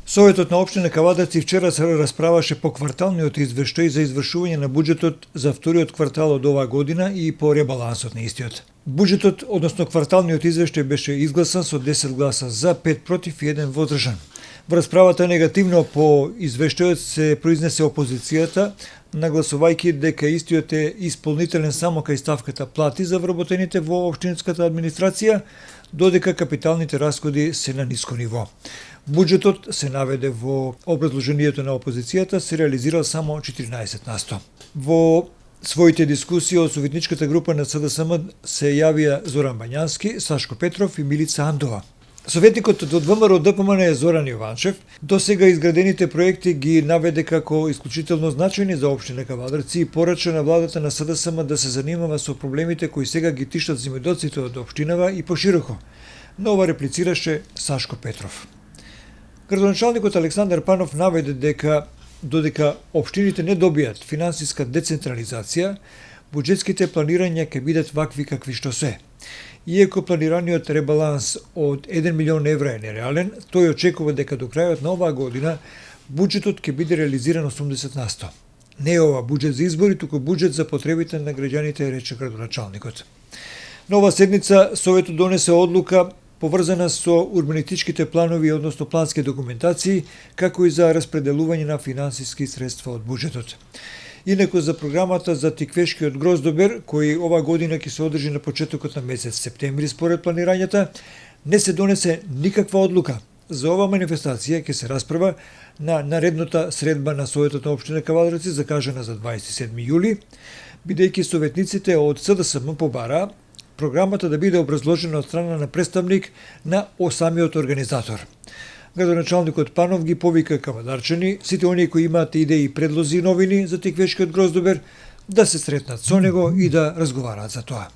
Советот на општина Кавадарци вчера се расправаше по кварталниот извештај за извршување на буџетот за вториот квартал од оваа година и по ребалансот на истиот. Буџетот, односно кварталниот извештај, беше изгласан со 10 гласа за, 5 против и 1 воздржан. Во расправата негативно по извештајот се произнесе опозицијата, нагласувајќи дека истиот е исполнителен само кај ставката плати за вработените во општинската администрација, додека капиталните расходи се на ниско ниво. Буџетот, се наведе во образложението на опозицијата, се реализирал само 14%. Во своите дискусии од советничката група на СДСМ се јавија Зоран Бањански, Сашко Петров и Милица Андова. Советникот од ВМРО ДПМН е Зоран Јованчев до сега изградените проекти ги наведе како исклучително значајни за општина Кавадарци и порача на владата на СДСМ да се занимава со проблемите кои сега ги тиштат земјоделците од општинава и пошироко. Но ова реплицираше Сашко Петров. Градоначалникот Александар Панов наведе дека додека општините не добијат финансиска децентрализација, буџетските планирања ќе бидат вакви какви што се. Иако планираниот ребаланс од 1 милион евра е нереален, тој очекува дека до крајот на оваа година буџетот ќе биде реализиран 80%. Не е ова буџет за избори, туку буџет за потребите на граѓаните, рече градоначалникот. На оваа седница Советот донесе одлука поврзана со урбанистичките планови, односно плански документации, како и за распределување на финансиски средства од буџетот. Инаку за програмата за Тиквешкиот гроздобер, кој ова година ќе се одржи на почетокот на месец септември според планирањата, не се донесе никаква одлука. За ова манифестација ќе се расправа на наредната средба на Советот на општина Кавадарци, закажана за 27 јули, бидејќи советниците од СДСМ побараа програмата да биде образложена од страна на представник на самиот организатор. Градоначалникот Панов ги повика кавадарчани, сите оние кои имаат идеи и предлози новини за Тиквешкиот гроздобер, да се сретнат со него и да разговараат за тоа.